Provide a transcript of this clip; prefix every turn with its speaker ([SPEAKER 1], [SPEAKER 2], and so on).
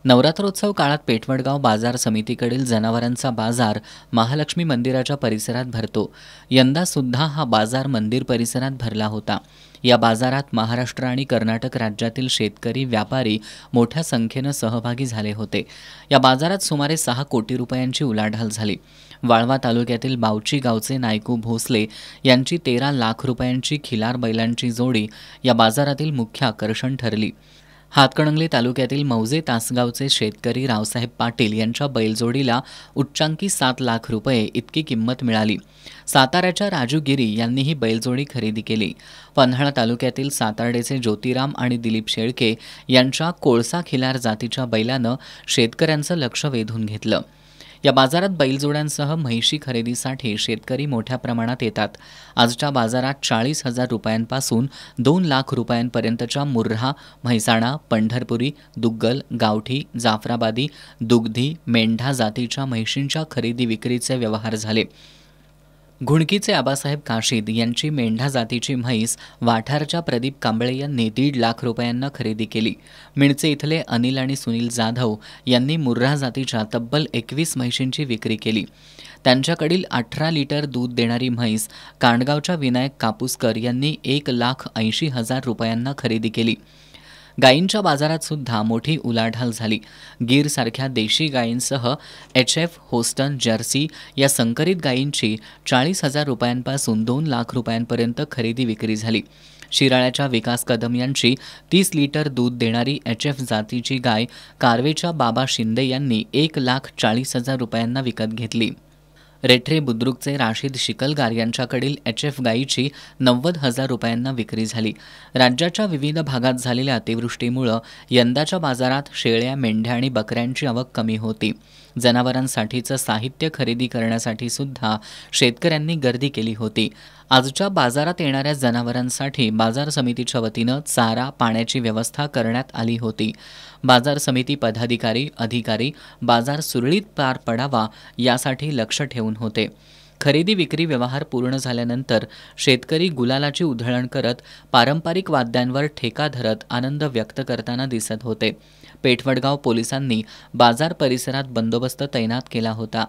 [SPEAKER 1] नवरात्रोत्सव काळात पेठवडगाव बाजार समितीकडील जनावरांचा बाजार महालक्ष्मी मंदिराच्या परिसरात भरतो. यंदा सुद्धा हा बाजार मंदिर परिसरात भरला होता. या बाजारात महाराष्ट्र आणि कर्नाटक राज्यातील शेतकरी व्यापारी मोठ्या संख्येनं सहभागी झाले होते. या बाजारात सुमारे 6 कोटी रुपयांची उलाढाल झाली. वाळवा तालुक्यातील बावची गावचे नायकू भोसले यांची 13 लाख रुपयांची खिलार बैलांची जोडी या बाजारातील मुख्य आकर्षण ठरली. हातकणंगले तालुक्यातील मौजे तासगावचे शेतकरी रावसाहेब पाटील यांच्या बैलजोडीला उच्चांकी 7 लाख रुपये इतकी किंमत मिळाली. साताऱ्याच्या राजू गिरी यांनी ही बैलजोडी खरेदी केली. पन्हाळा तालुक्यातील सातार्डेचे ज्योतिराम आणि दिलीप शेळके यांच्या कोळसा खिलार जातीच्या बैलानं शेतकऱ्यांचं लक्ष वेधून घेतलं. या बाजारात बैलजोड्यांसह म्हैशी खरेदीसाठी शेतकरी मोठ्या प्रमाणात येतात. आजच्या बाजारात 40,000 रुपयांपासून 2 लाख रुपयांपर्यंतच्या मुर्हा, म्हैसाणा, पंढरपुरी, दुग्गल, गावठी, जाफराबादी, दुग्धी, मेंढा जातीच्या म्हैशींच्या खरेदी विक्रीचे व्यवहार झाले. घुणकीचे आबासाहेब काशीद यांची मेंढा जातीची म्हैस वाठारच्या प्रदीप कांबळे यांनी 1.5 लाख रुपयांना खरेदी केली. मिणचे इथले अनिल आणि सुनील जाधव यांनी मुर्रा जातीच्या तब्बल 21 म्हैशींची विक्री केली. त्यांच्याकडील 18 लिटर दूध देणारी म्हैस कांडगावच्या विनायक कापूसकर यांनी 1,80,000 रुपयांना खरेदी केली. गायींच्या बाजारात सुद्धा मोठी उलाढाल झाली. गीरसारख्या देशी गायींसह HF, होस्टन, जर्सी या संकरित गायींची 40,000 रुपयांपासून 2 लाख रुपयांपर्यंत खरेदी विक्री झाली. शिराळ्याच्या विकास कदम यांची 30 लिटर दूध देणारी HF जातीची गाय कारवेच्या बाबा शिंदे यांनी 1,40,000 रुपयांना विकत घेतली. रेठरे बुद्रुकचे राशीद शिकलगार यांच्याकडील HF गायीची 90,000 रुपयांना विक्री झाली. राज्याच्या विविध भागात झालेल्या अतिवृष्टीमुळे यंदाच्या बाजारात शेळ्या, मेंढ्या आणि बकऱ्यांची आवक कमी होती. जनावरांसाठीचं साहित्य खरेदी करण्यासाठी सुद्धा शेतकऱ्यांनी गर्दी केली होती. आजच्या बाजारात येणाऱ्या जनावरांसाठी बाजार समितीच्या वतीनं चारा, पाण्याची व्यवस्था करण्यात आली होती. बाजार समिती पदाधिकारी, अधिकारी बाजार सुरळीत पार पडावा यासाठी लक्ष ठेवून होते. खरेदी विक्री व्यवहार पूर्ण झाल्यानंतर शेतकरी गुलालाची उधळण करत पारंपरिक वाद्यांवर ठेका धरत आनंद व्यक्त करताना दिसत होते. पेठवडगाव पोलिसांनी बाजार परिसरात बंदोबस्त तैनात केला होता.